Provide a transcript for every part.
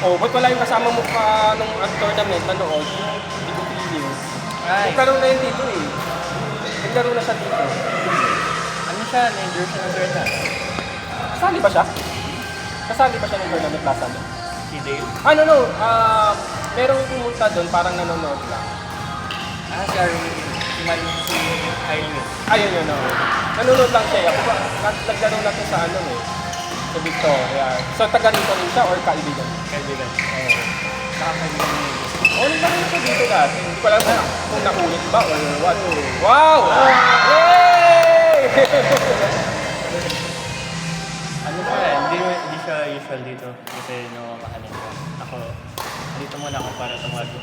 Oh, ba't wala yung kasama mo pa nung tournament nanood? Hindi ko feeling. Naglaro na yun dito eh. Naglaro na siya dito. Ano siya? Na-endure siya ng tournament. Kasali ba siya? Kasali ba siya ng tournament last ano? Si Dale? No. Merong pumunta doon, parang nanonood lang. Si Armin. Si Aileen. Ayun yun, no. Nanonood lang siya. Ako ba, naglaro na to sa ano eh. Sa Victoria. So, taga rito rin siya or kaibigan? Kaibigan. Oo. Nakakaibigan niya yun. Naglaro siya dito dati. Hindi ko alam kung nakulit ba or what. Wow! Yay! Ano siya hindi siya usual dito. Kasi namamahalin ko. Ako, dito muna ako para tumado.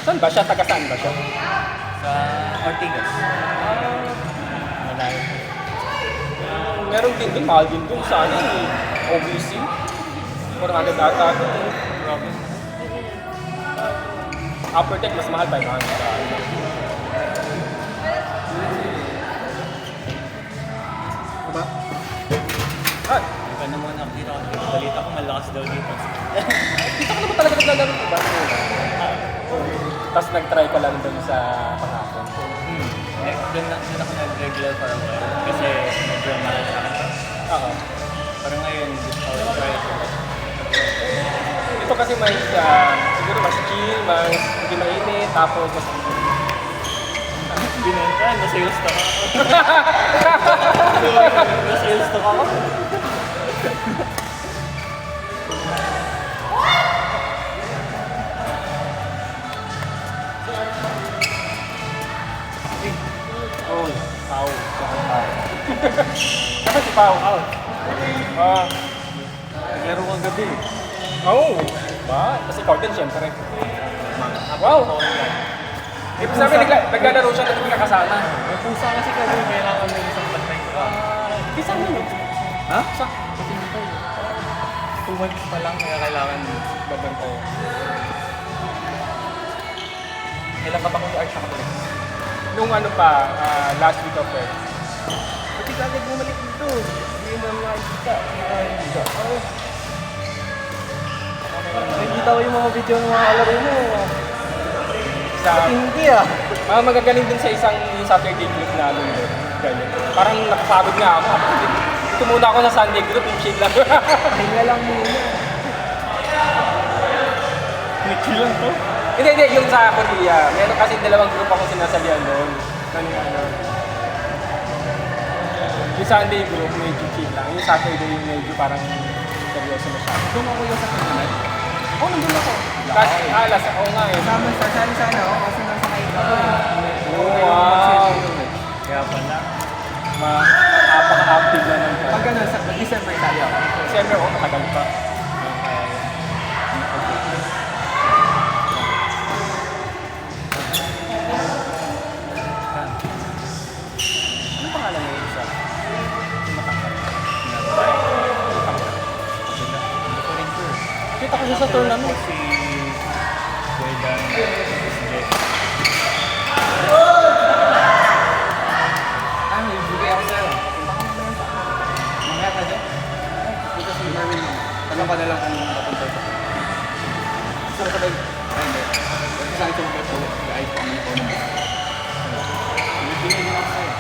Saan ba siya? Taga saan ba siya? Sa Ortigas. Malayo siya. Meron din dun, mahal din dun sa ano eh. OBC. 400 ata. Grabe. Upper Tech, mas mahal 500. Diba? Iba na muna ako dito. Balita ko malakas daw dito. Dito ka naman talaga naglalaro diba? Tapos nag-try ka lang dun sa panghapon. Doon ako nag-regular for a while. Kasi medyo mahal sa akin. Oo. Pero ngayon, gusto ko try it. Ito kasi mas, siguro mas chill, mas hindi mainit, tapos mas... Binenta, nasa-sales stock ako. Nasa-sales stock ako. Oh, Pao. Dapat si Pao. Out. Laro kang gabi. Oh, ba? Kasi ikaw din, syempre. Wow! Ibig sabihin, naglalaro siya na hindi nakasama. May pusa kasi kami, kailangan may isang bantay ko. Isa mo, no? Ha? Sa? Kasi dito. 2 months pa lang, kaya kailangan babantay. Kailan ka ba kung art siya kapalit? Nung ano pa, last week of it. Pati kagad bumalik dito. Hindi mo naman nakikita. Nakikita ko yung mga video ng mga kalaro mo. Sa, Hindi magagaling din sa isang Saturday group na ano yun. Ganyan. Parang nakapagod nga ako. Ito muna ako sa Sunday group, yung chill lang. Hinga lang muna. Chill lang to? Hindi, yung sa Korea. Meron kasi dalawang group ako sinasalihan doon. Ano. Yung Sunday group, medyo chill lang. Yung Saturday, medyo parang seryoso na siya. Doon ako yung sa tournament? Oo, nandun ako. Kasi, alas ako nga eh. Kasama sa sana ako kasi nasa kayo ako eh. Oh, wow. Kaya pala. Napaka-active na ng Pag ano, sa December tayo ako. Siyempre, matagal pa. Ano pangalan mo yung isa? Yung matangkad. Kita ko siya sa tournament. Si Kuya si Jeff. May bigay ako sa'yo. Punta ka naman sa mamaya ka dyan. Punta si Marvin. Tanong ka na lang kung papunta sa gusto ko sabay. Ay, hindi. Kasi sa akin ito, guys, kung ano ko naman. Bigay din ako sa'yo.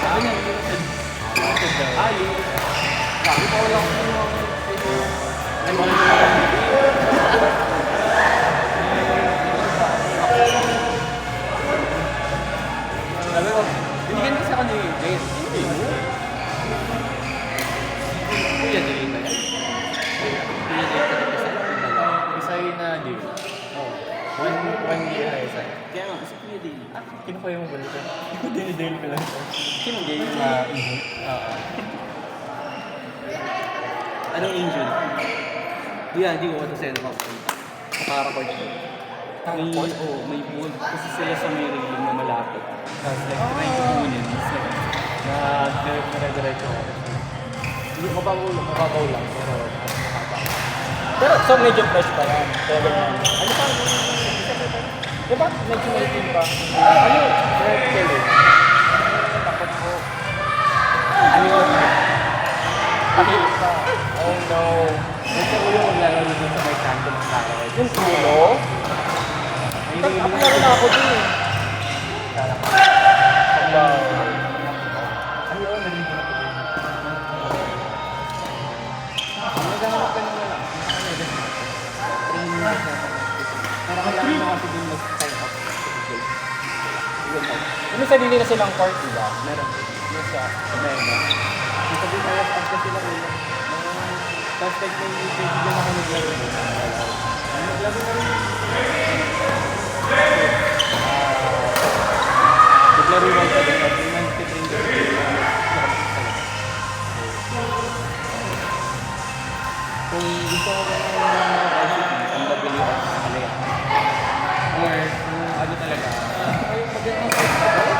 Sabi niya, limited. Yun. Sabi ko lang kung ay, sabi ko, binigyan kasi ako ni Jace. Hindi mo. Kuya, delay ba yan? Kuya, delay ka na Isay na deal. One year na isay. Kaya nga, kasi Kuya delay. Kinukuha mo ba nito? Dini-dail ko lang ito. Sino game na iho? Oo. Anong angel? Hindi ko ito sa'yo nakapunta. Nakarecord ko. May ball. Kasi sila sa may railing na malapit. Tapos like, try ko kunin. It's like, Nire-diretso ako. hindi mababaw lang. Pero, makaba. Pero, so medyo fresh pa yan. Pero, ano pa? Diba? Medyo maitim pa. Ano? Red Kelly. Takot po. Ano yun? Takot pa. Oh no. Gusto ko yung maglalaro dun sa may kanto ng kakaway. Yung ulo? Ako na rin ako dun eh. Aba. Ay, oo, narinig ko na po. Naghanap ka naman lang. Pero kailangan mo kasi din mag-sign up sa Google. May sarili na silang court, diba? Meron. Yung sa... Mega. Dito din may app kasi lang nila. Tapos like may kaibigan ako naglaro. Naglaro na rin. Naglaro lang ka din. At may nag-train din. Kung gusto ko ba ng ICT, ang babili ako sa kalaya. Or kung ano talaga. Ay, magandang site ko ba?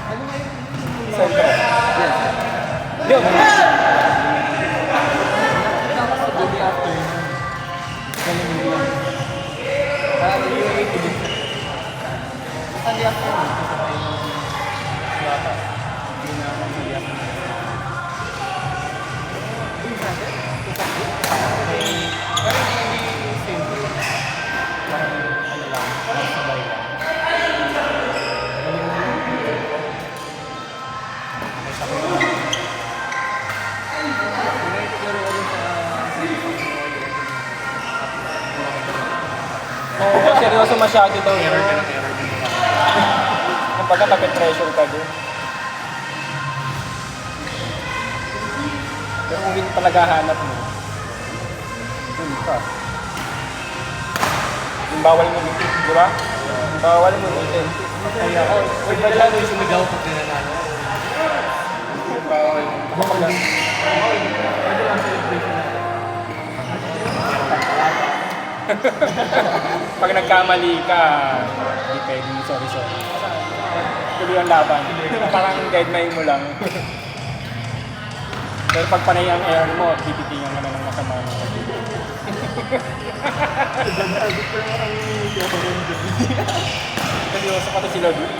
Ano nga yung... Sentro. Yes. Yun. Tapos sa gabi after nun, ganun yung lang. Parang UAA ko din. Sunday after nun, kasi tayo yata. Hindi na ako Sunday after nun. Yung Sunday? Yung Sunday? Parang hindi same ko. Parang ano lang, parang sabay lang. May sabay lang. Oo, seryoso masyado daw. Error ka ng error din ba? Yung pagka pressure ka dun. Pero kung hindi talaga hanap mo, dun ka. Yung bawal mo dito, di ba? Yung bawal mo dito. Kaya ako, pwede na lang yung sumigaw pag nananalo. Bawal. Kapag Pwede lang celebration natin. pag nagkamali ka, hindi pwede, sorry. Tuloy ang laban. Parang deadline mo lang. Pero pag panay ang error mo, tipitingan ka na ng masama mo. Gagawin ko lang ang siyaparon dun. Seryoso pati sila dun.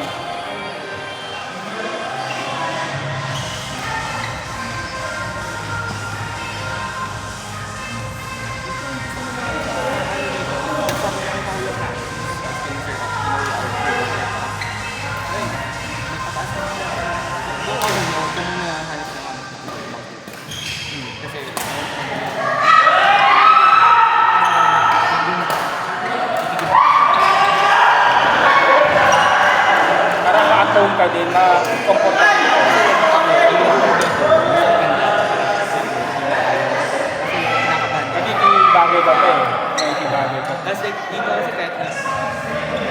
Para ma-atone ka din, ma-comfortable ka. Nagiging bagay ka pa eh. Nagiging bagay ka. Tapos like, dito kasi tetanus.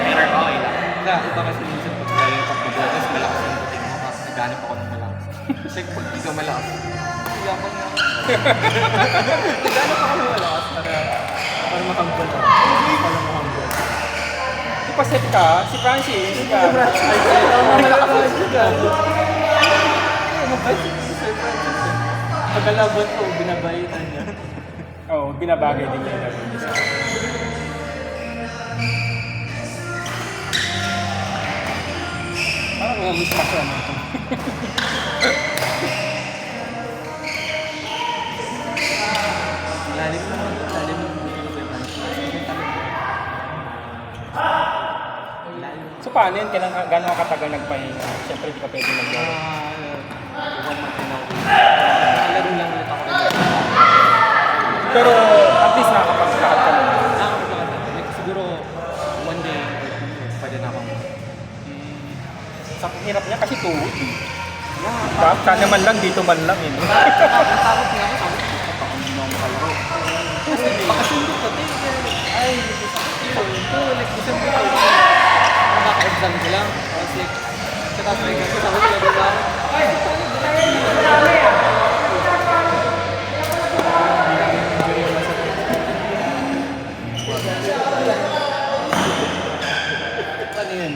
Error ko okay lang. Kaya iba kasi minsan pag tayo yung pagbubuhat, tapos malakas yung buting mo. Tapos naghanap ako ng malakas. Tapos like, pag di ka malakas, iyapan nga ako. Naghanap ako ng malakas para makambal ako. Para makambal. Di pa set ka, si Francis. Ka. Pagkalaban ko, binabayitan niya. Oo, binabagay din niya. Parang may gusto ka ano ito. Lalim naman. Lalim naman. So paano yun? Gano'n katagal nagpahinga? Siyempre di ka pwede maglaro. Laro lang ulit ako rin. Pero at least nakakapaglahat ka naman. Like, siguro one day, pwede na akong Sa hirap niya kasi tuhod eh. Sana man lang, dito man lang eh. No? Natakot nga ako, sabi ko, baka hindi mo makalaro. Kasi pakasundot ko, ay, ito, like, isang ko, nakaka-exam ko lang. Tapos like, sa taas na exam ko, sabi ko, level lang. Ay, ano yun?